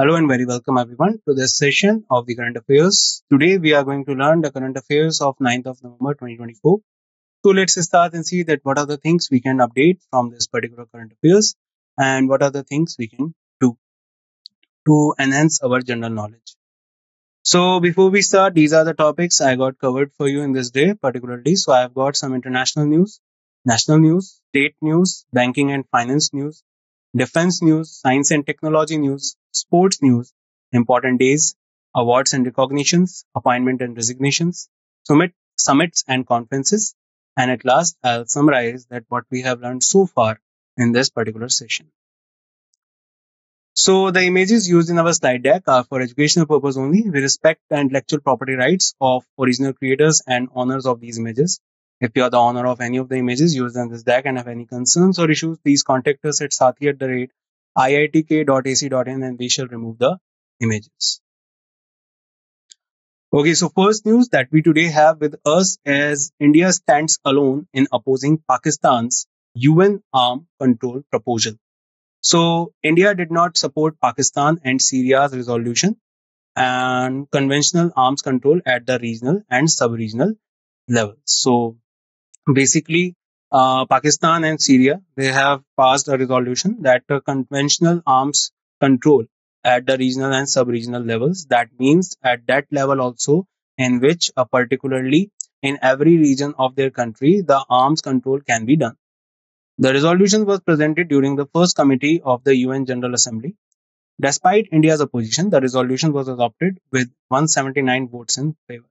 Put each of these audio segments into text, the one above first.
Hello and very welcome everyone to this session of the current affairs. Today we are going to learn the current affairs of 9th of November 2024. So let's start and see that what are the things we can update from this particular current affairs and what are the things we can do to enhance our general knowledge. So before we start, these are the topics I got covered for you in this day particularly. So I have got some international news, national news, state news, banking and finance news, defense news, science and technology news, sports news, important days, awards and recognitions, appointment and resignations, summits and conferences, and at last I'll summarize that what we have learned so far in this particular session. So the images used in our slide deck are for educational purpose only. We respect the intellectual property rights of original creators and owners of these images. If you are the owner of any of the images used in this deck and have any concerns or issues, please contact us at sathi@iitk.ac.in and we shall remove the images. Okay, so first news that we today have with us is India stands alone in opposing Pakistan's UN arm control proposal. So India did not support Pakistan and Syria's resolution and conventional arms control at the regional and sub-regional levels. So basically, Pakistan and Syria, they have passed a resolution that conventional arms control at the regional and sub-regional levels. That means at that level also in which particularly in every region of their country, the arms control can be done. The resolution was presented during the first committee of the UN General Assembly. Despite India's opposition, the resolution was adopted with 179 votes in favor.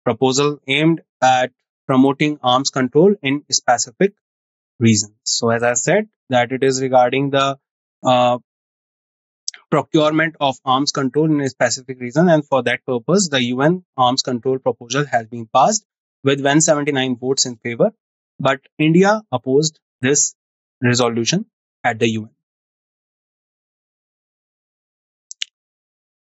Proposal aimed at promoting arms control in specific regions. So as I said, that it is regarding the procurement of arms control in a specific region, and for that purpose, the UN arms control proposal has been passed with 179 votes in favor. But India opposed this resolution at the UN.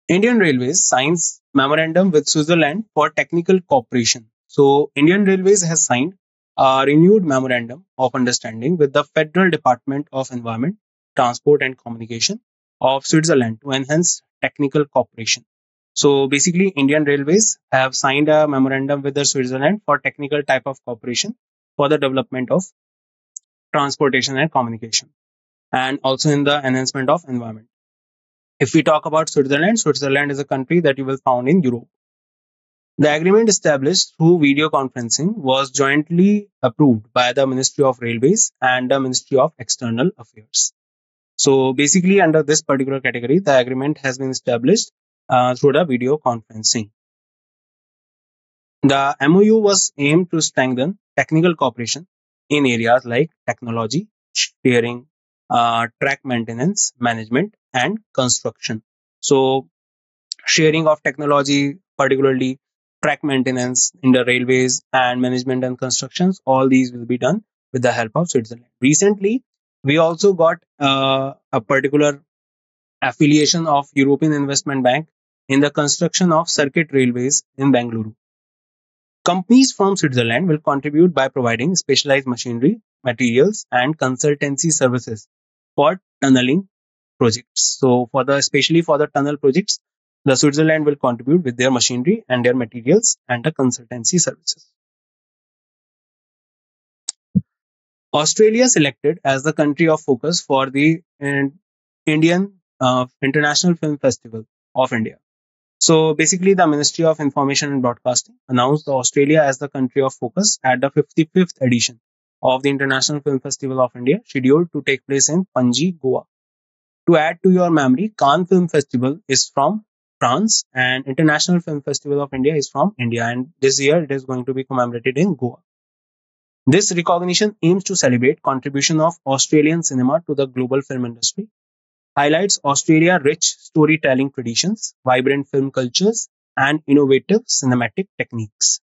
Indian Railways signs memorandum with Switzerland for technical cooperation. So Indian Railways has signed a renewed memorandum of understanding with the Federal Department of Environment, Transport and Communication of Switzerland to enhance technical cooperation. So basically, Indian Railways have signed a memorandum with the Switzerland for technical type of cooperation for the development of transportation and communication, and also in the enhancement of environment. If we talk about Switzerland, Switzerland is a country that you will find in Europe. The agreement established through video conferencing was jointly approved by the Ministry of Railways and the Ministry of External Affairs. So basically under this particular category, the agreement has been established through the video conferencing. The MOU was aimed to strengthen technical cooperation in areas like technology, sharing, track maintenance, management, and construction. So sharing of technology, particularly track maintenance in the railways and management and constructions, all these will be done with the help of Switzerland. Recently, we also got a particular affiliation of European Investment Bank in the construction of circuit railways in Bengaluru. Companies from Switzerland will contribute by providing specialized machinery, materials, and consultancy services for tunneling projects. So especially for the tunnel projects, the Switzerland will contribute with their machinery and their materials and the consultancy services. Australia selected as the country of focus for the Indian International Film Festival of India. So basically, the Ministry of Information and Broadcasting announced Australia as the country of focus at the 55th edition of the International Film Festival of India, scheduled to take place in Panji, Goa. To add to your memory, Cannes Film Festival is from France and International Film Festival of India is from India, and this year it is going to be commemorated in Goa. This recognition aims to celebrate contribution of Australian cinema to the global film industry, highlights Australia's rich storytelling traditions, vibrant film cultures, and innovative cinematic techniques.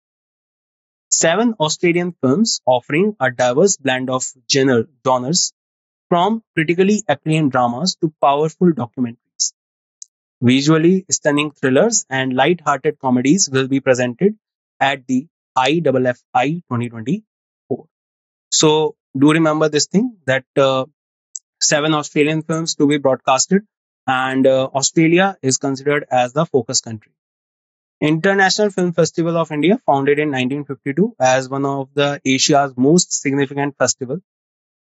7 Australian films offering a diverse blend of genres, from critically acclaimed dramas to powerful documentaries. Visually stunning thrillers and light-hearted comedies will be presented at the IFFI 2024. So do remember this thing that 7 Australian films to be broadcasted and Australia is considered as the focus country. International Film Festival of India, founded in 1952 as one of the Asia's most significant festival,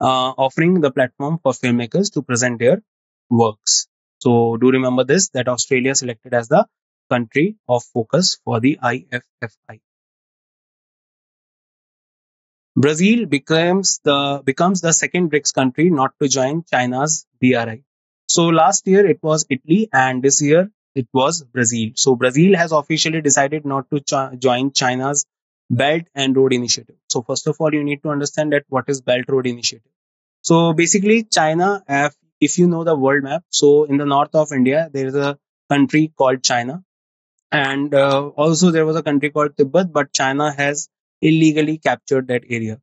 offering the platform for filmmakers to present their works. So do remember this, that Australia selected as the country of focus for the IFFI. Brazil becomes the second BRICS country not to join China's BRI. So last year it was Italy and this year it was Brazil. So Brazil has officially decided not to join China's Belt and Road Initiative. So first of all, you need to understand that what is Belt Road Initiative. So basically, China, if you know the world map, so in the north of India, there is a country called China, and also there was a country called Tibet, but China has illegally captured that area.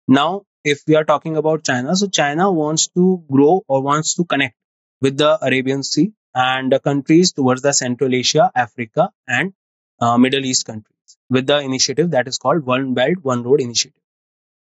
Now, if we are talking about China, so China wants to grow or wants to connect with the Arabian Sea and the countries towards the Central Asia, Africa, and Middle East countries with the initiative that is called One Belt, One Road Initiative.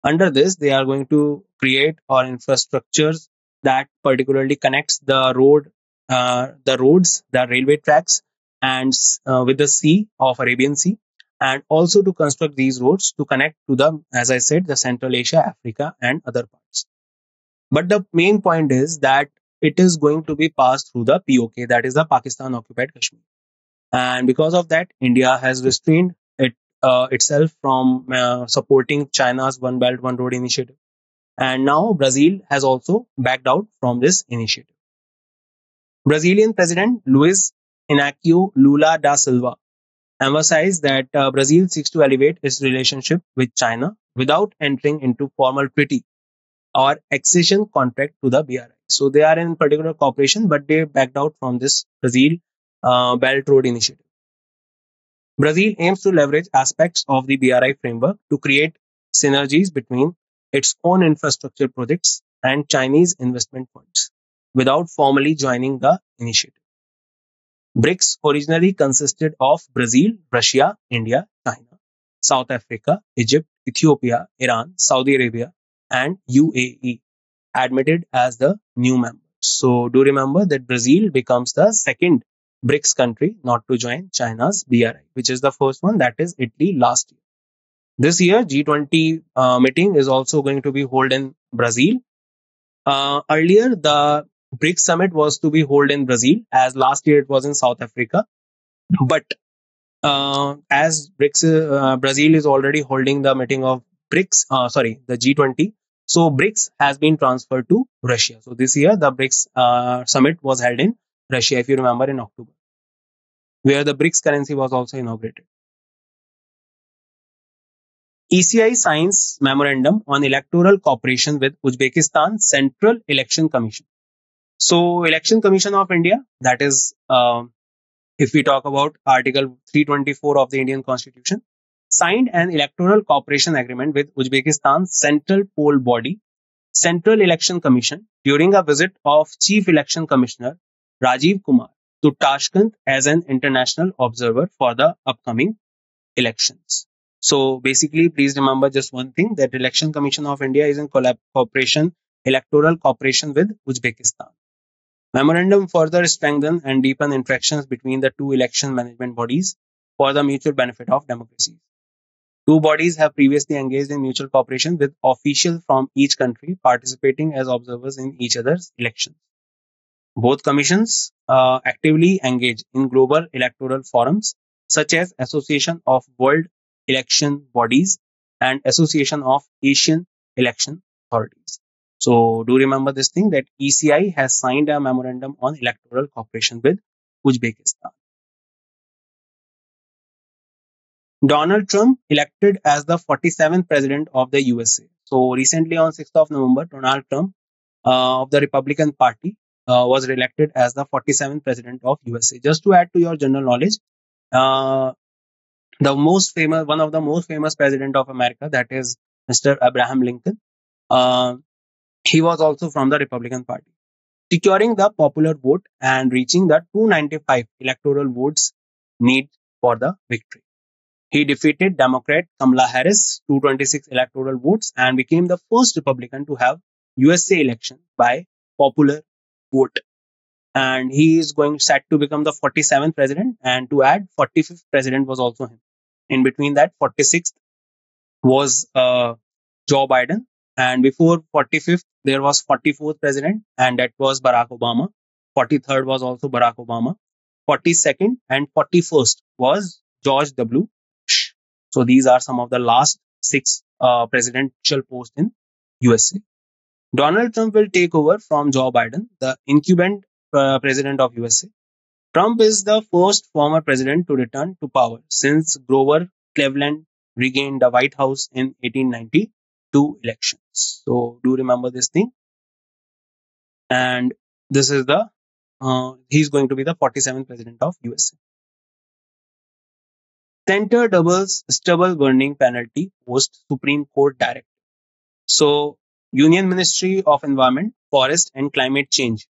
Under this, they are going to create or infrastructures that particularly connects the roads, the railway tracks, and with the Sea of Arabian Sea, and also to construct these roads to connect to the, as I said, the Central Asia, Africa, and other parts. But the main point is that it is going to be passed through the POK, that is the Pakistan occupied Kashmir. And because of that, India has restrained itself from supporting China's One Belt One Road initiative, and now Brazil has also backed out from this initiative. Brazilian President Luiz Inácio Lula da Silva emphasized that Brazil seeks to elevate its relationship with China without entering into formal treaty or accession contract to the BRI. So they are in particular cooperation, but they backed out from this Brazil Belt Road initiative. Brazil aims to leverage aspects of the BRI framework to create synergies between its own infrastructure projects and Chinese investment funds without formally joining the initiative. BRICS originally consisted of Brazil, Russia, India, China, South Africa, Egypt, Ethiopia, Iran, Saudi Arabia, and UAE, admitted as the new members. So do remember that Brazil becomes the second BRICS country not to join China's BRI, which is the first one, that is Italy last year. This year, G20 meeting is also going to be held in Brazil. Earlier, the BRICS summit was to be held in Brazil, as last year it was in South Africa. But as Brazil is already holding the meeting of the G20. So BRICS has been transferred to Russia. So this year, the BRICS summit was held in Russia, if you remember, in October, where the BRICS currency was also inaugurated. ECI signs memorandum on electoral cooperation with Uzbekistan Central Election Commission. So Election Commission of India, that is, if we talk about Article 324 of the Indian Constitution, signed an electoral cooperation agreement with Uzbekistan's central poll body, Central Election Commission, during a visit of Chief Election Commissioner Rajiv Kumar to Tashkent as an international observer for the upcoming elections. So basically, please remember just one thing, that Election Commission of India is in electoral cooperation with Uzbekistan. Memorandum further strengthen and deepen interactions between the two election management bodies for the mutual benefit of democracy. Two bodies have previously engaged in mutual cooperation with officials from each country participating as observers in each other's elections. Both commissions actively engage in global electoral forums such as Association of World Election Bodies and Association of Asian Election Authorities. So do remember this thing, that ECI has signed a memorandum on electoral cooperation with Uzbekistan. Donald Trump elected as the 47th president of the USA. So recently on 6th of November, Donald Trump of the Republican Party was re-elected as the 47th president of USA. Just to add to your general knowledge, one of the most famous president of America, that is Mr. Abraham Lincoln, he was also from the Republican Party, securing the popular vote and reaching the 295 electoral votes need for the victory. He defeated Democrat Kamala Harris 226 electoral votes and became the first Republican to have USA election by popular vote. and he is going set to become the 47th president. And to add, 45th president was also him. In between that, 46th was Joe Biden, and before 45th there was 44th president, and that was Barack Obama. 43rd was also Barack Obama. 42nd and 41st was George W. Bush. So these are some of the last six presidential posts in USA. Donald Trump will take over from Joe Biden, the incumbent president of USA. Trump is the first former president to return to power since Grover Cleveland regained the White House in 1892 elections. So do remember this thing. And this is the he's going to be the 47th president of USA. Center doubles stubble burning penalty post Supreme Court directive. So Union Ministry of Environment, Forest and Climate Change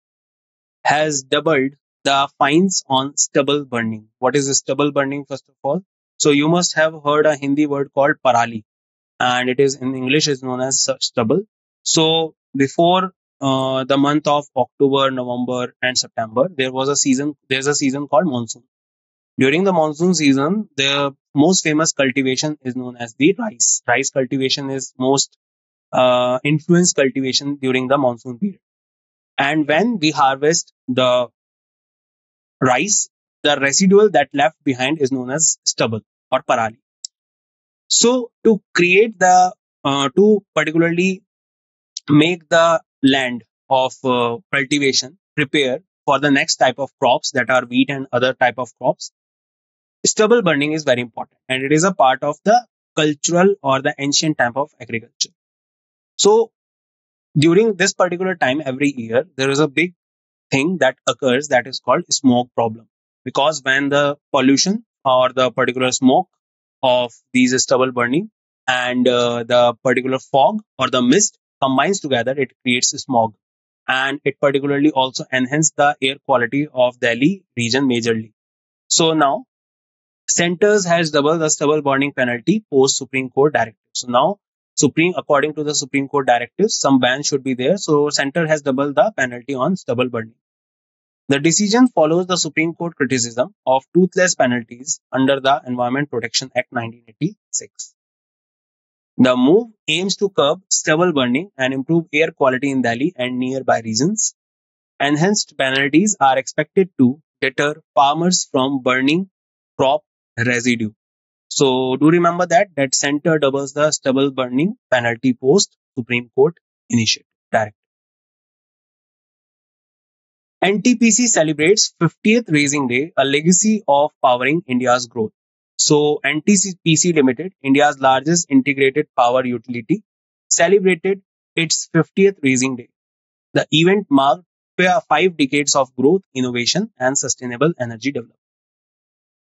has doubled the fines on stubble burning. What is stubble burning, first of all? So you must have heard a Hindi word called parali, and it is in English is known as stubble. So before the month of October, November, and September, there's a season called monsoon. During the monsoon season, the most famous cultivation is known as the rice. Rice cultivation is most influenced cultivation during the monsoon period. And when we harvest the rice, the residual that left behind is known as stubble or parali. So to create to particularly make the land of cultivation prepare for the next type of crops, that are wheat and other type of crops, stubble burning is very important, and it is a part of the cultural or the ancient type of agriculture. So during this particular time every year, there is a big thing that occurs that is called smoke problem, because when the pollution or the particular smoke of these stubble burning and the particular fog or the mist combines together, it creates smog, and it particularly also enhances the air quality of Delhi region majorly. So now centers has doubled the stubble burning penalty post Supreme Court directive. So now according to the Supreme Court directive, some ban should be there. So center has doubled the penalty on stubble burning. The decision follows the Supreme Court criticism of toothless penalties under the Environment Protection Act 1986. The move aims to curb stubble burning and improve air quality in Delhi and nearby regions. Enhanced penalties are expected to deter farmers from burning crop residue. So do remember that center doubles the stubble burning penalty post Supreme Court initiative directive. NTPC celebrates 50th Raising Day, a legacy of powering India's growth. So NTPC Limited, India's largest integrated power utility, celebrated its 50th Raising Day. The event marked 5 decades of growth, innovation, and sustainable energy development.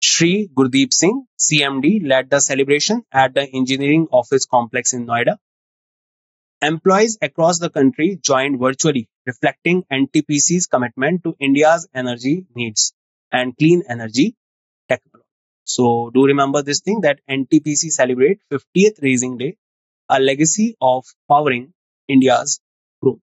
Shri Gurdeep Singh, CMD, led the celebration at the Engineering Office Complex in Noida. Employees across the country joined virtually, reflecting NTPC's commitment to India's energy needs and clean energy technology. So do remember this thing, that NTPC celebrate 50th Raising Day, a legacy of powering India's growth.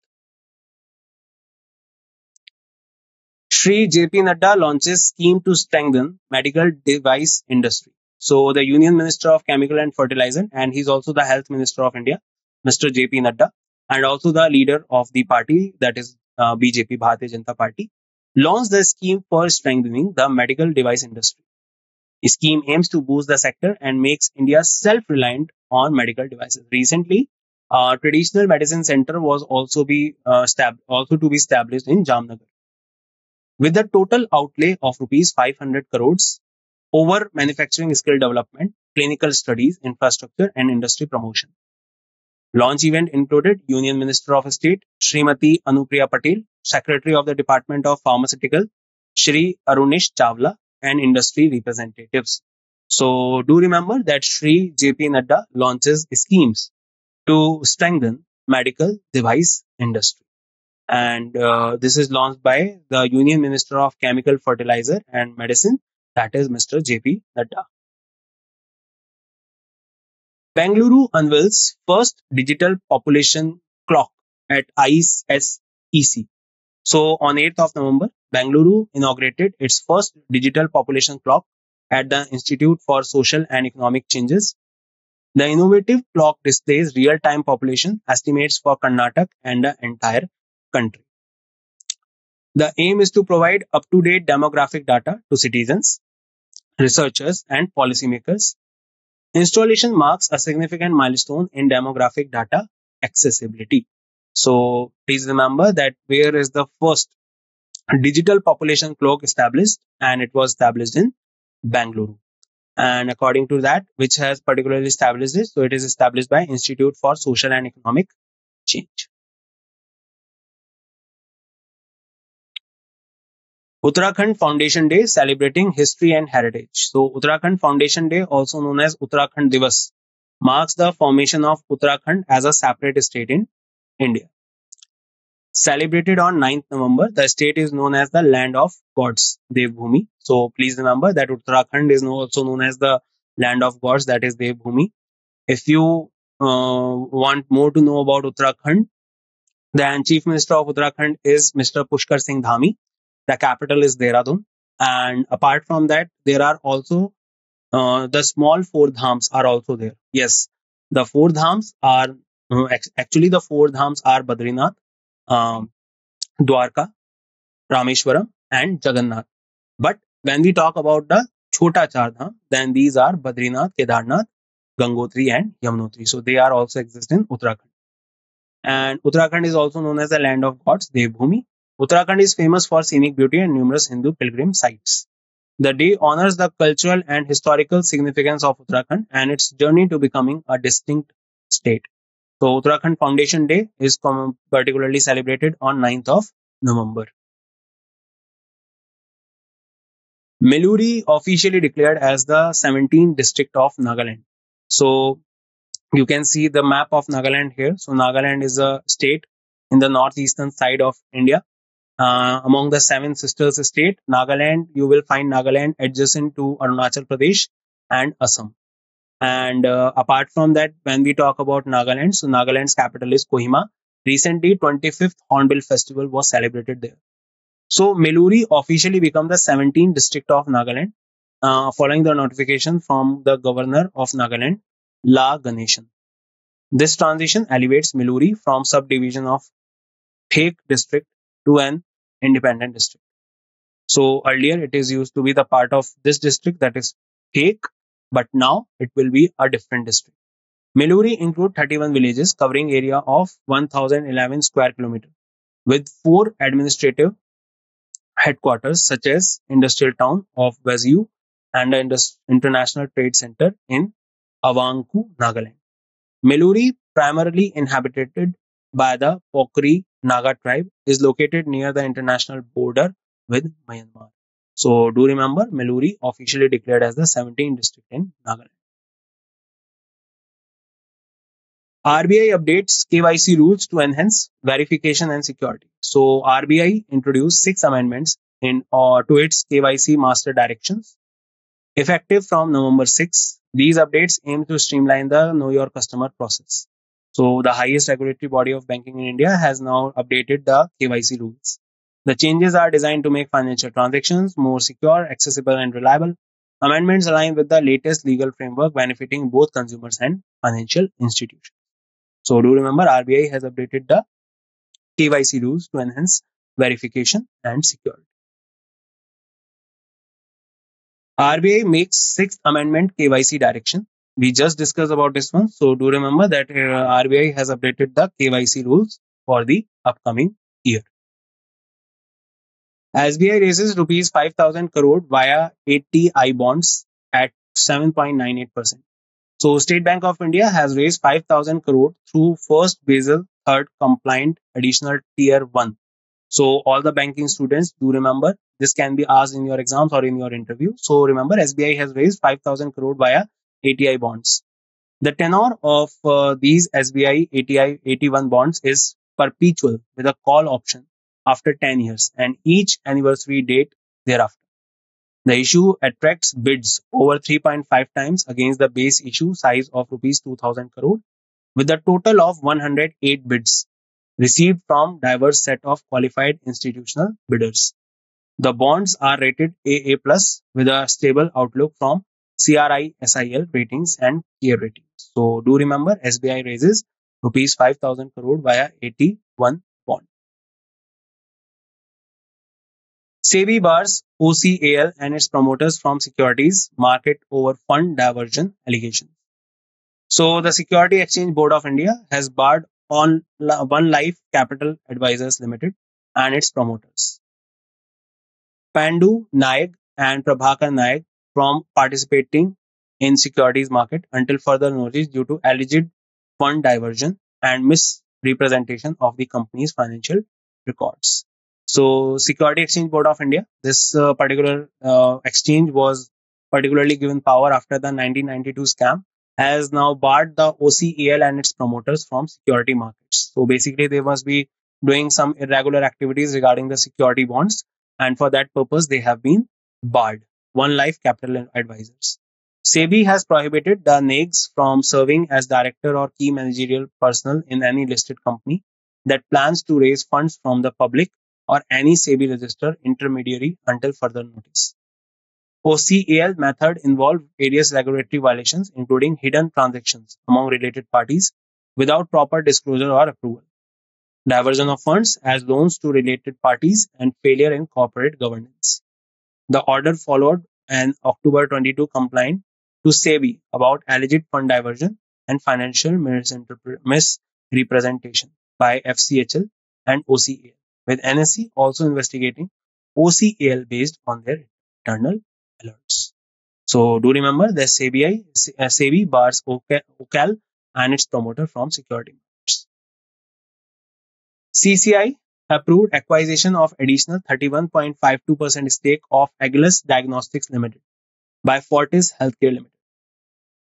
Shri JP Nadda launches scheme to strengthen medical device industry. So the Union Minister of Chemical and Fertilizer, and he's also the Health Minister of India, Mr. JP Nadda, and also the leader of the party, that is BJP, Bharatiya Janata Party, launched the scheme for strengthening the medical device industry. The scheme aims to boost the sector and makes India self-reliant on medical devices. Recently, traditional medicine center was also to be established in Jamnagar, with a total outlay of rupees 500 crores over manufacturing skill development, clinical studies, infrastructure, and industry promotion. Launch event included Union Minister of State Srimati Anupriya Patel, Secretary of the Department of Pharmaceutical Shri Arunish Chawla, and industry representatives. So do remember that Shri JP Nadda launches schemes to strengthen medical device industry. And this is launched by the Union Minister of Chemical, Fertilizer and Medicine, that is Mr. JP Nadda. Bengaluru unveils first digital population clock at ISEC. So on 8th of November, Bengaluru inaugurated its first digital population clock at the Institute for Social and Economic Changes. The innovative clock displays real-time population estimates for Karnataka and the entire country. The aim is to provide up-to-date demographic data to citizens, researchers, and policymakers. Installation marks a significant milestone in demographic data accessibility. So please remember that where is the first digital population clock established, and it was established in Bangalore. And according to that, which has particularly established it, so it is established by Institute for Social and Economic Change. Uttarakhand Foundation Day celebrating history and heritage. So Uttarakhand Foundation Day, also known as Uttarakhand Divas, marks the formation of Uttarakhand as a separate state in India. Celebrated on 9th November, the state is known as the land of gods, Devbhumi. So please remember that Uttarakhand is also known as the land of gods, that is Devbhumi. If you want more to know about Uttarakhand, then Chief Minister of Uttarakhand is Mr. Pushkar Singh Dhami. The capital is Dehradun. And apart from that, there are also the small four dhams are also there. Yes, the four dhams are actually the four dhams are Badrinath, um, Dwarka, Rameshwaram, and Jagannath. But when we talk about the Chota Char Dham, then these are Badrinath, Kedarnath, Gangotri, and Yamunotri. So they are also exist in Uttarakhand. And Uttarakhand is also known as the land of gods, Devbhumi. Uttarakhand is famous for scenic beauty and numerous Hindu pilgrim sites. The day honors the cultural and historical significance of Uttarakhand and its journey to becoming a distinct state. So Uttarakhand Foundation Day is particularly celebrated on 9th of November. Meluri officially declared as the 17th district of Nagaland. So you can see the map of Nagaland here. So Nagaland is a state in the northeastern side of India. Among the seven sisters state, Nagaland, you will find Nagaland adjacent to Arunachal Pradesh and Assam. And apart from that, when we talk about Nagaland, so Nagaland's capital is Kohima. Recently, 25th Hornbill Festival was celebrated there. So Meluri officially became the 17th district of Nagaland, following the notification from the governor of Nagaland, La Ganeshan. This transition elevates Meluri from subdivision of Thek district to an independent district. So earlier it is used to be the part of this district, that is Thek, but now it will be a different district. Meluri includes 31 villages covering area of 1011 square kilometer with 4 administrative headquarters such as industrial town of Vaziu and the international trade center in Avanku, Nagaland. Meluri, primarily inhabited by the Pokri Naga tribe, is located near the international border with Myanmar. So do remember, Meluri officially declared as the 17th district in Nagaland. RBI updates KYC rules to enhance verification and security. So RBI introduced 6 amendments to its KYC master directions. Effective from November 6, these updates aim to streamline the Know Your Customer process. So the highest regulatory body of banking in India has now updated the KYC rules. The changes are designed to make financial transactions more secure, accessible, and reliable. Amendments align with the latest legal framework benefiting both consumers and financial institutions. So do remember, RBI has updated the KYC rules to enhance verification and security. RBI makes 6th amendment KYC direction. We just discussed about this one. So do remember that RBI has updated the KYC rules for the upcoming year. SBI raises rupees 5,000 crore via 80I bonds at 7.98%. So State Bank of India has raised 5,000 crore through first Basel third compliant additional tier 1. So all the banking students do remember, this can be asked in your exams or in your interview. So remember, SBI has raised 5,000 crore via 80I bonds. The tenor of these SBI 80I 81 bonds is perpetual with a call option after 10 years and each anniversary date thereafter. The issue attracts bids over 3.5 times against the base issue size of rupees 2,000 crore with a total of 108 bids. received from diverse set of qualified institutional bidders. The bonds are rated AA plus with a stable outlook from CRI SIL ratings and Care ratings. So do remember SBI raises rupees 5,000 crore via 81 bond. SEBI bars OCAL and its promoters from securities market over fund diversion allegations. So the Security Exchange Board of India has barred on One Life Capital Advisors Limited and its promoters, Pandu Naik and Prabhakar Naik, from participating in securities market until further notice due to alleged fund diversion and misrepresentation of the company's financial records. So, Security Exchange Board of India, this particular exchange was particularly given power after the 1992 scam, has now barred the OCEL and its promoters from security markets. So, basically, they must be doing some irregular activities regarding the security bonds, and for that purpose, they have been barred. One Life Capital Advisors. SEBI has prohibited the NEGs from serving as director or key managerial personnel in any listed company that plans to raise funds from the public or any SEBI registered intermediary until further notice. OCAL method involved various regulatory violations, including hidden transactions among related parties without proper disclosure or approval, diversion of funds as loans to related parties, and failure in corporate governance. The order followed an October 22 complaint to SEBI about alleged fund diversion and financial misrepresentation by FCHL and OCAL, with NSE also investigating OCAL based on their internal alerts. So do remember that SEBI bars OCAL and its promoter from security markets. CCI approved acquisition of additional 31.52% stake of Agilus Diagnostics Limited by Fortis Healthcare Limited.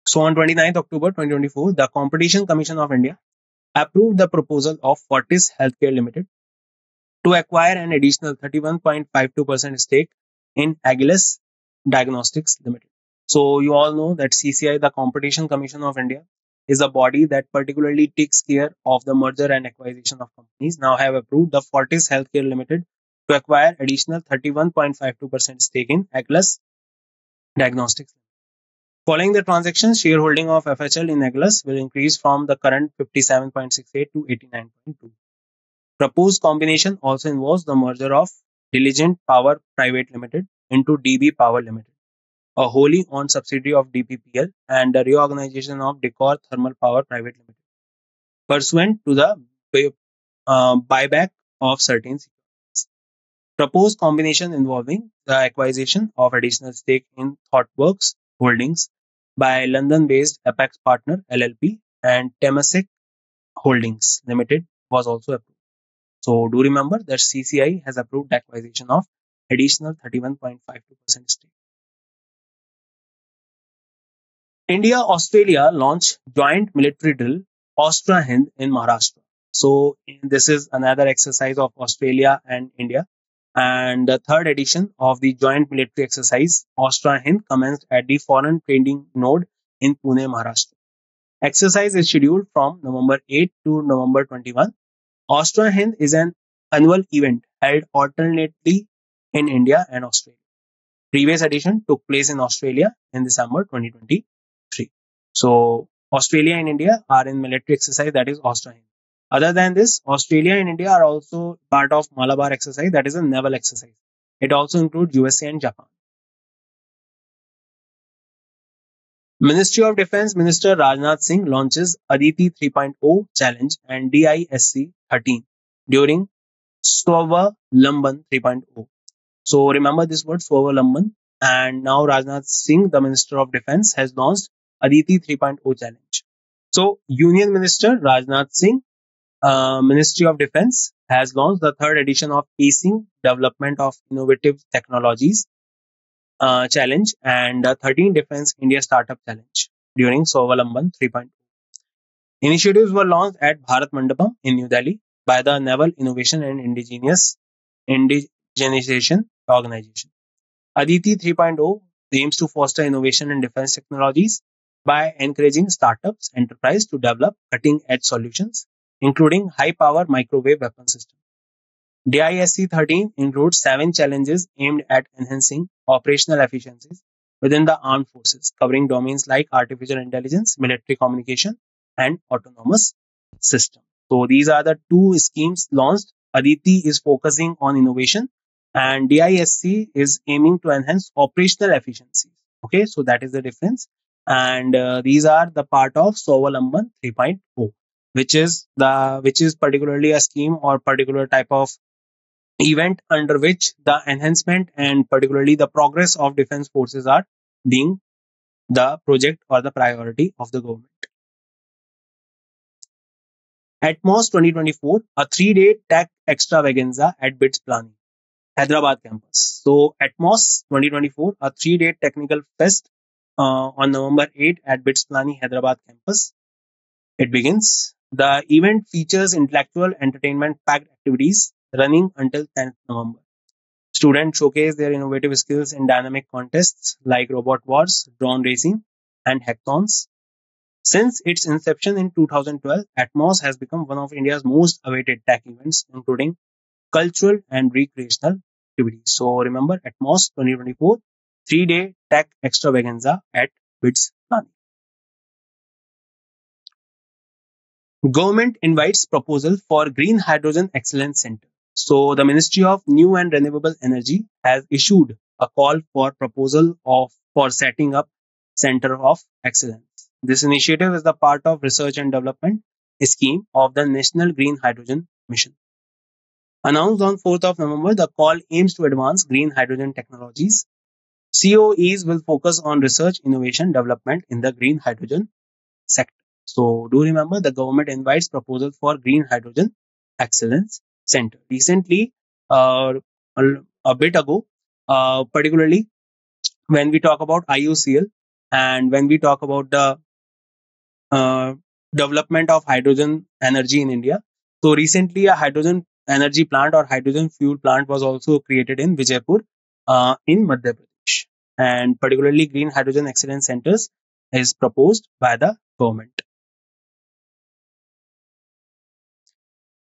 So on 29th October 2024, the Competition Commission of India approved the proposal of Fortis Healthcare Limited to acquire an additional 31.52% stake in Agilus Diagnostics Limited. So you all know that CCI, the Competition Commission of India, is a body that particularly takes care of the merger and acquisition of companies. Now have approved the Fortis Healthcare Limited to acquire additional 31.52% stake in Agilus Diagnostics. Following the transaction, shareholding of FHL in Agilus will increase from the current 57.68 to 89.2. Proposed combination also involves the merger of Diligent Power Private Limited into DB Power Limited, a wholly owned subsidiary of DPPL, and the reorganization of Decor Thermal Power Private Limited, pursuant to the buyback of certain securities. Proposed combination involving the acquisition of additional stake in ThoughtWorks Holdings by London-based Apex Partner LLP and Temasek Holdings Limited was also approved. So do remember that CCI has approved the acquisition of additional 31.52% stake. India-Australia launched joint military drill Austra Hind in Maharashtra. So this is another exercise of Australia and India, and the third edition of the joint military exercise Austra Hind commenced at the Foreign Training Node in Pune, Maharashtra. Exercise is scheduled from November 8 to November 21. Austra Hind is an annual event held alternately in India and Australia. Previous edition took place in Australia in December 2023. So Australia and India are in military exercise, that is Austra Hind. Other than this, Australia and India are also part of Malabar exercise, that is a naval exercise. It also includes USA and Japan. Ministry of Defense Minister Rajnath Singh launches Aditi 3.0 challenge and DISC 13 during Swavalamban 3.0. So remember this word Swavalamban, and now Rajnath Singh, the Minister of Defense, has launched Aditi 3.0 challenge. So Union Minister Rajnath Singh, Ministry of Defense, has launched the third edition of Acing Development of Innovative Technologies challenge and 13 Defense India Startup Challenge during Swavalamban 3.0. Initiatives were launched at Bharat Mandapam in New Delhi by the Naval Innovation and Indigenization Organization. Aditi 3.0 aims to foster innovation in defense technologies by encouraging startups enterprise to develop cutting-edge solutions including high-power microwave weapon system. DISC-13 includes 7 challenges aimed at enhancing operational efficiencies within the armed forces, covering domains like artificial intelligence, military communication, and autonomous system. So these are the two schemes launched. Aditi is focusing on innovation, and DISC is aiming to enhance operational efficiency. Okay, so that is the difference. And these are the part of Swawalamban 3.0, which is particularly a scheme or particular type of event under which the enhancement and particularly the progress of defense forces are being the project or the priority of the government. Atmos 2024, a 3-day tech extravaganza at BITS Plani, Hyderabad campus. So Atmos 2024, a 3-day technical fest on November 8 at BITS Plani, Hyderabad campus. It begins. The event features intellectual entertainment packed activities running until 10th November. Students showcase their innovative skills in dynamic contests like robot wars, drone racing, and hackathons. Since its inception in 2012, Atmos has become one of India's most awaited tech events, including cultural and recreational activities. So remember Atmos 2024, 3-day tech extravaganza at BITS Plani. Government invites proposal for Green Hydrogen Excellence Center. So the Ministry of New and Renewable Energy has issued a call for proposal for setting up Center of Excellence. This initiative is the part of research and development scheme of the National Green Hydrogen Mission. Announced on 4th of November, the call aims to advance green hydrogen technologies. COEs will focus on research, innovation, development in the green hydrogen sector. So do remember the government invites proposal for Green Hydrogen Excellence Center. Recently, a bit ago, particularly when we talk about IUCL and when we talk about the development of hydrogen energy in India. So recently, a hydrogen energy plant or hydrogen fuel plant was also created in Vijaypur in Madhya Pradesh. And particularly, Green Hydrogen Excellence Centers is proposed by the government.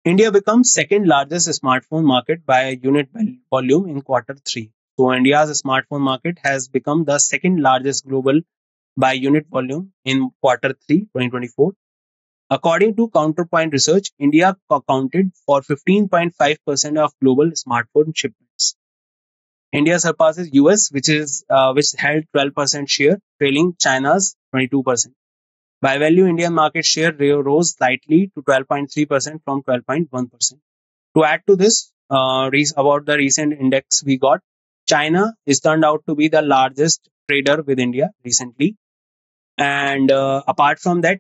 India becomes second largest smartphone market by unit volume in Q3. So India's smartphone market has become the second largest global by unit volume in Q3 2024. According to Counterpoint Research, India accounted for 15.5% of global smartphone shipments. India surpasses US, which held 12% share, trailing China's 22%. By value, Indian market share rose slightly to 12.3% from 12.1%. To add to this, about the recent index we got, China is turned out to be the largest trader with India recently. And apart from that,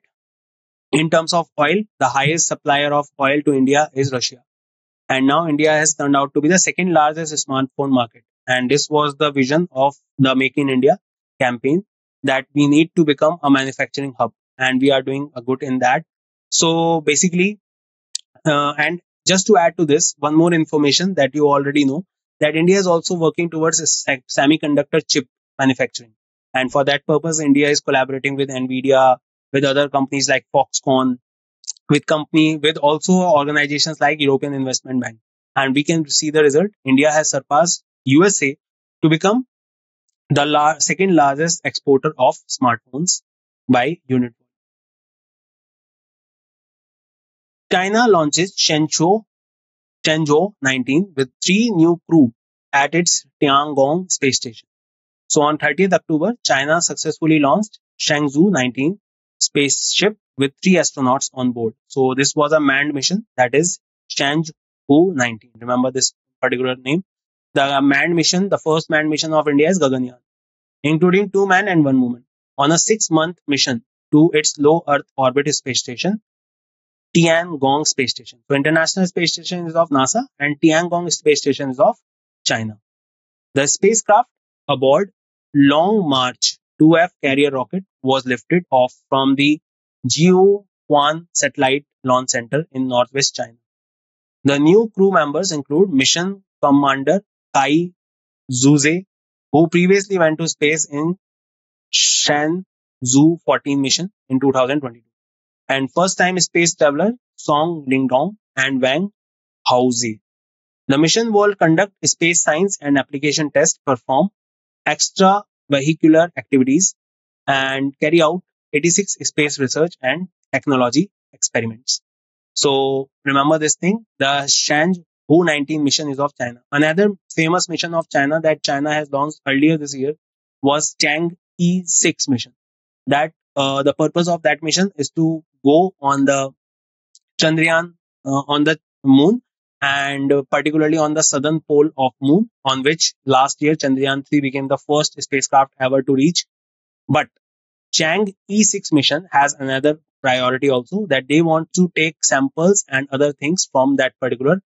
in terms of oil, the highest supplier of oil to India is Russia. And now India has turned out to be the second largest smartphone market. And this was the vision of the Make in India campaign, that we need to become a manufacturing hub. And we are doing a good in that. So basically, and just to add to this, one more information that you already know, that India is also working towards a semiconductor chip manufacturing. And for that purpose, India is collaborating with NVIDIA, with other companies like Foxconn, with also organizations like European Investment Bank. And we can see the result. India has surpassed USA to become the second largest exporter of smartphones by unit. China launches Shenzhou 19 with 3 new crew at its Tiangong space station. So on 30th October, China successfully launched Shenzhou 19 spaceship with 3 astronauts on board. So this was a manned mission, that is Shenzhou 19. Remember this particular name. The first manned mission of India is Gaganyaan, including 2 men and 1 woman, on a 6-month mission to its low Earth orbit space station, Tiangong space station. So International Space Station is of NASA and Tiangong space station is of China. The spacecraft aboard Long March 2F carrier rocket was lifted off from the Jiuquan Satellite Launch Center in northwest China. The new crew members include Mission Commander Kai Zhuze, who previously went to space in Shenzhou 14 mission in 2022. and first time space traveler Song Lingdong and Wang Haozi. The mission will conduct space science and application tests, perform extravehicular activities, and carry out 86 space research and technology experiments. So remember this thing, the Shenzhou 19 mission is of China. Another famous mission of China that China has launched earlier this year was Chang'e 6 mission. That the purpose of that mission is to go on the Chandrayaan on the moon, and particularly on the southern pole of moon, on which last year Chandrayaan 3 became the first spacecraft ever to reach. But Chang E6 mission has another priority also, that they want to take samples and other things from that particular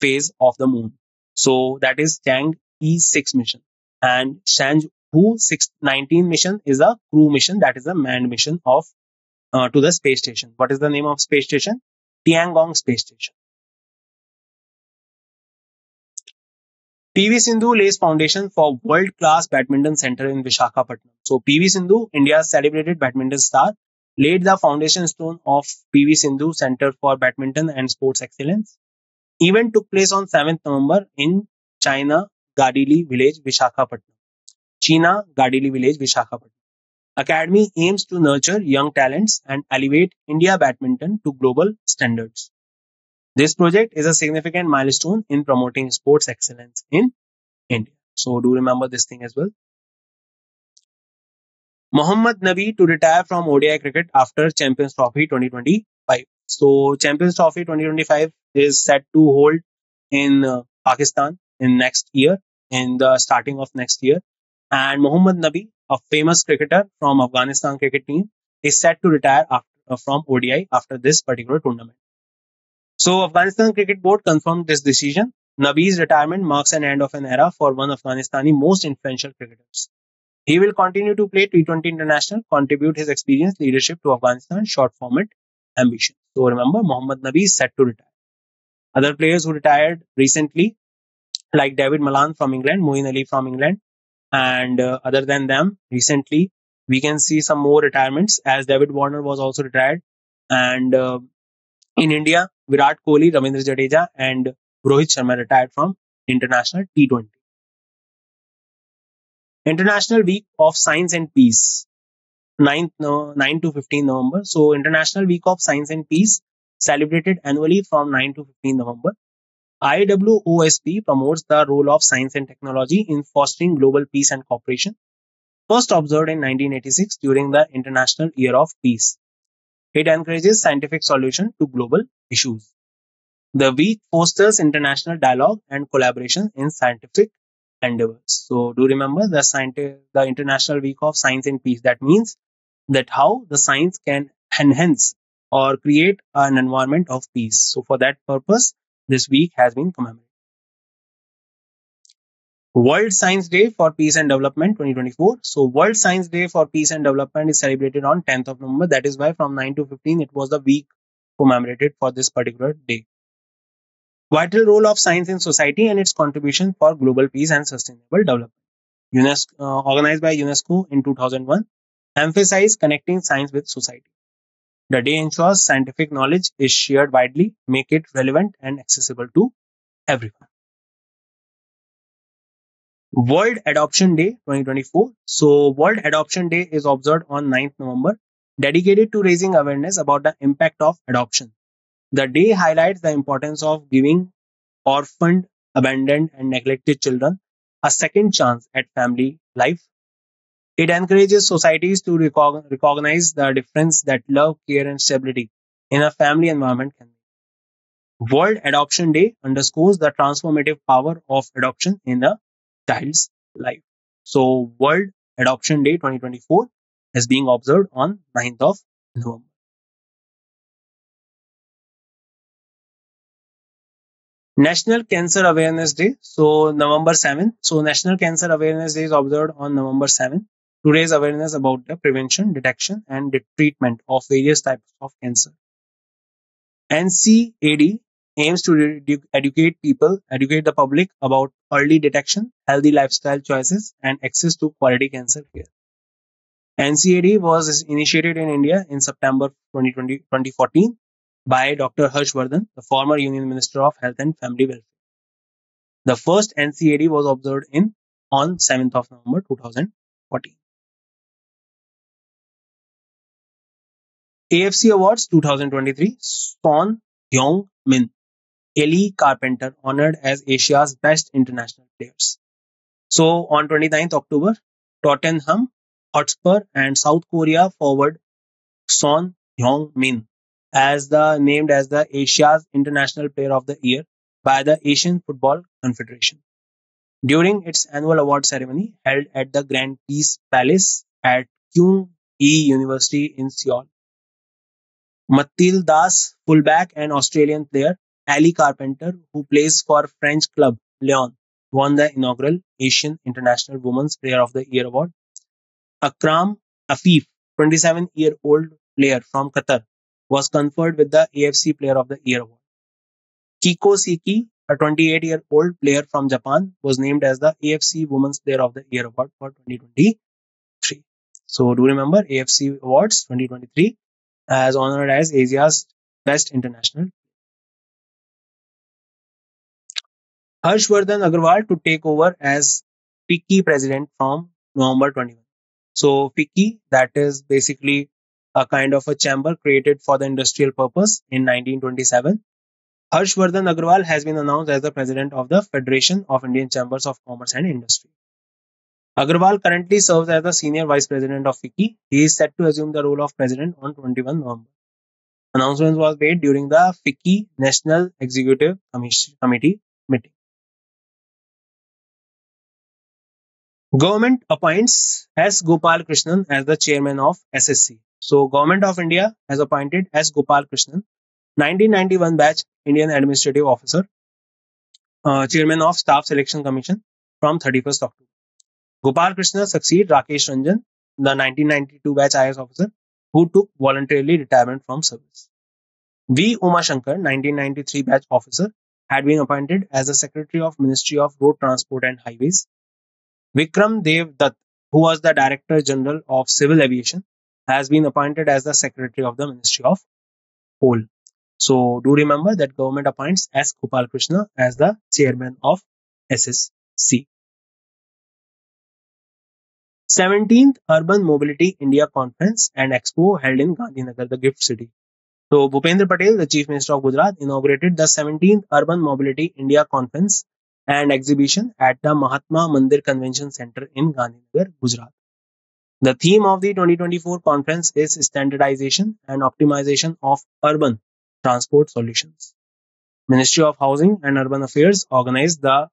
phase of the moon. So that is Chang E6 mission. And Shenzhou 619 mission is a crew mission, that is a manned mission of to the space station. What is the name of space station? Tiangong Space Station. PV Sindhu lays foundation for world-class badminton center in Visakhapatnam. So PV Sindhu, India's celebrated badminton star, laid the foundation stone of PV Sindhu Center for Badminton and Sports Excellence. Event took place on 7th November in China Gadili Village, Visakhapatnam. China Gadili Village, Visakhapatnam. Academy aims to nurture young talents and elevate India badminton to global standards. This project is a significant milestone in promoting sports excellence in India. So do remember this thing as well. Mohammad Nabi to retire from ODI cricket after Champions Trophy 2025. So Champions Trophy 2025 is set to hold in Pakistan in next year, in the starting of next year. And Mohammad Nabi, a famous cricketer from Afghanistan cricket team, is set to retire from ODI after this particular tournament. So Afghanistan Cricket Board confirmed this decision. Nabi's retirement marks an end of an era for one of Afghanistan's most influential cricketers. He will continue to play T20 international, contribute his experience, leadership to Afghanistan's short format ambition. So remember, Mohammad Nabi is set to retire. Other players who retired recently, like David Malan from England, Moeen Ali from England, and other than them, recently we can see some more retirements, as David Warner was also retired. And in India, Virat Kohli, Ravindra Jadeja, and Rohit Sharma retired from international T20. International Week of Science and Peace, 9 to 15 November. So International Week of Science and Peace, celebrated annually from 9 to 15 November. IWOSP promotes the role of science and technology in fostering global peace and cooperation. First observed in 1986 during the International Year of Peace. It encourages scientific solution to global issues. The week fosters international dialogue and collaboration in scientific endeavors. So do remember the International Week of Science and Peace. That means that how the science can enhance or create an environment of peace. So for that purpose, this week has been commemorated. World Science Day for Peace and Development 2024. So World Science Day for Peace and Development is celebrated on 10th of November. That is why from 9 to 15 it was the week commemorated for this particular day. Vital role of science in society and its contribution for global peace and sustainable development. UNESCO, organized by UNESCO in 2001, emphasize connecting science with society. The day ensures scientific knowledge is shared widely, make it relevant and accessible to everyone. World Adoption Day 2024. So World Adoption Day is observed on 9th November, dedicated to raising awareness about the impact of adoption. The day highlights the importance of giving orphaned, abandoned, and neglected children a second chance at family life. It encourages societies to recognize the difference that love, care, and stability in a family environment can make. World Adoption Day underscores the transformative power of adoption in a child's life. So World Adoption Day 2024 is being observed on 9th of November. National Cancer Awareness Day. So November 7th. So National Cancer Awareness Day is observed on November 7th to raise awareness about the prevention, detection, and the treatment of various types of cancer. NCAD aims to educate the public about early detection, healthy lifestyle choices, and access to quality cancer care. NCAD was initiated in India in September 2014 by Dr. Harshvardhan, the former Union Minister of Health and Family Welfare. The first NCAD was observed on 7th of November 2014. AFC Awards 2023, Son Heung-min, Ellie Carpenter honored as Asia's best international players. So on 29th October, Tottenham Hotspur and South Korea forward Son Heung-min named as the Asia's International Player of the Year by the Asian Football Confederation during its annual award ceremony held at the Grand Peace Palace at Kyung-hee University in Seoul. Mathilde Das, fullback and Australian player Ali Carpenter, who plays for French club Lyon, won the inaugural Asian International Women's Player of the Year award. Akram Afif, 27-year-old player from Qatar, was conferred with the AFC Player of the Year award. Kiko Seki, a 28-year-old player from Japan, was named as the AFC Women's Player of the Year award for 2023. So do remember AFC Awards 2023 as honored as Asia's best international. Harshvardhan Agrawal to take over as FICCI president from November 21. So FICCI, that is basically a kind of a chamber created for the industrial purpose in 1927. Harshvardhan Agrawal has been announced as the president of the Federation of Indian Chambers of Commerce and Industry. Agrawal currently serves as the senior vice president of FICCI. He is set to assume the role of president on 21 November. Announcement was made during the FICCI National Executive Committee meeting. Government appoints S. Gopal Krishnan as the chairman of SSC. So Government of India has appointed S. Gopal Krishnan, 1991 batch Indian Administrative Officer, chairman of Staff Selection Commission from 31st October. Gopal Krishna succeeds Rakesh Ranjan, the 1992 batch IS officer, who took voluntarily retirement from service. V. Uma Shankar, 1993 batch officer, had been appointed as the Secretary of Ministry of Road Transport and Highways. Vikram Dev Dutt, who was the Director General of Civil Aviation, has been appointed as the Secretary of the Ministry of Coal. So do remember that government appoints S. Gopal Krishna as the chairman of SSC. 17th Urban Mobility India Conference and Expo held in Gandhinagar, the gift city. So Bhupendra Patel, the Chief Minister of Gujarat, inaugurated the 17th Urban Mobility India Conference and exhibition at the Mahatma Mandir Convention Center in Gandhinagar, Gujarat. The theme of the 2024 conference is standardization and optimization of urban transport solutions. Ministry of Housing and Urban Affairs organized the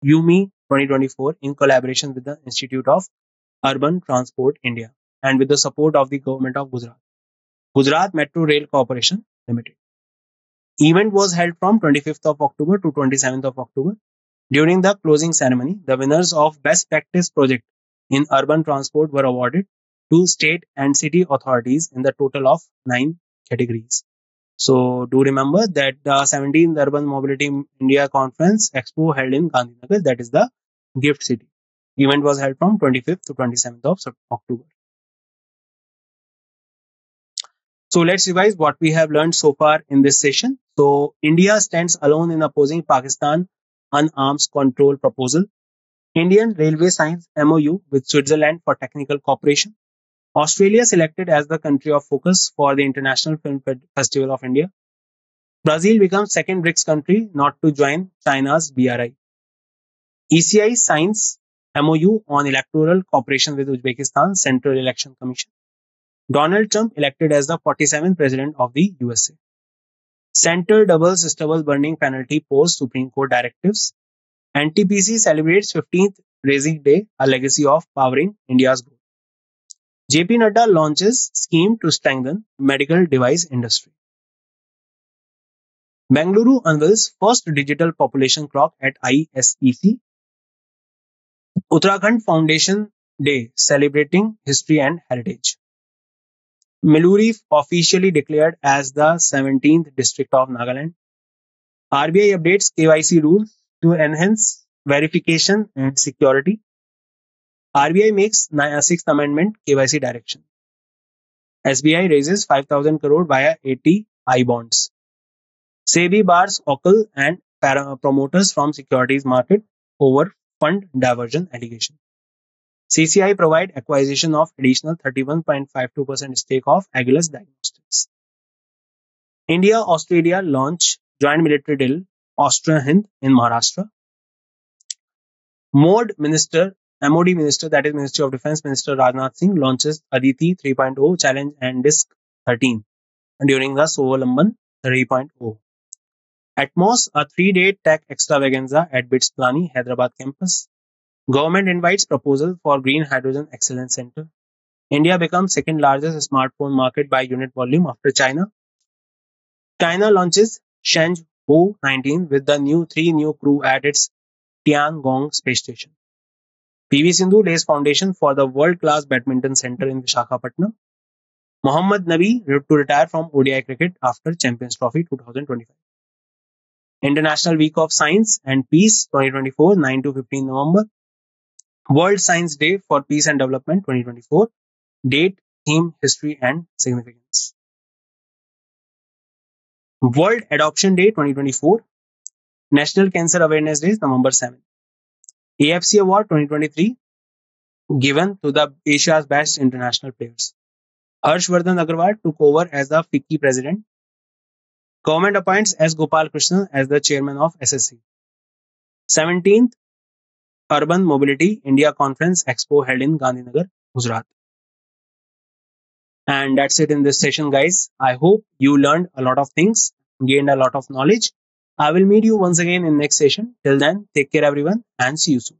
UMI 2024 in collaboration with the Institute of Urban Transport India and with the support of the Government of Gujarat. Gujarat Metro Rail Corporation Limited. Event was held from 25th of October to 27th of October. During the closing ceremony, the winners of Best Practice Project in Urban Transport were awarded to state and city authorities in the total of 9 categories. So do remember that the 17th Urban Mobility India Conference Expo held in Gandhinagar, that is the gift city. Event was held from 25th to 27th of October. So let's revise what we have learned so far in this session. So India stands alone in opposing Pakistan Unarms Control Proposal. Indian Railway signs MOU with Switzerland for technical cooperation. Australia selected as the country of focus for the International Film Festival of India. Brazil becomes second BRICS country not to join China's BRI. ECI signs MOU on electoral cooperation with Uzbekistan Central Election Commission. Donald Trump elected as the 47th president of the USA. Center doubles stubble burning penalty post Supreme Court directives. NTPC celebrates 15th Raising Day, a legacy of powering India's growth. JP Nadda launches scheme to strengthen medical device industry. Bengaluru unveils first digital population clock at ISEC. Uttarakhand Foundation Day celebrating history and heritage. Milluri officially declared as the 17th district of Nagaland. RBI updates KYC rules to enhance verification and security. RBI makes Sixth Amendment KYC direction. SBI raises 5,000 crore via 80 I bonds. SEBI bars Ocul and promoters from securities market over fund diversion allegation. CCI provide acquisition of additional 31.52% stake of Agilus Diagnostics. India-Australia launch joint military drill Austria-Hind in Maharashtra. MOD Minister, that is Ministry of Defense Minister Rajnath Singh launches Aditi 3.0 challenge and Disc 13 during the Swavalambhan 3.0. Atmos, a 3-day tech extravaganza at BITS Pilani, Hyderabad campus. Government invites proposal for Green Hydrogen Excellence Center. India becomes second largest smartphone market by unit volume after China. China launches Shenzhou 19 with the three new crew at its Tiangong space station. PV Sindhu lays foundation for the world-class badminton center in Visakhapatnam. Mohammad Nabi to retire from ODI cricket after Champions Trophy 2025. International Week of Science and Peace 2024, 9 to 15 November. World Science Day for Peace and Development 2024. Date, theme, history and significance. World Adoption Day 2024. National Cancer Awareness Day November 7. AFC Award 2023 given to the Asia's best international players. Harshvardhan Agarwal took over as the FICCI president. Government appoints S. Gopal Krishnan as the chairman of SSC. 17th Urban Mobility India Conference Expo held in Gandhinagar, Gujarat. And that's it in this session, guys. I hope you learned a lot of things, gained a lot of knowledge. I will meet you once again in next session. Till then, take care everyone and see you soon.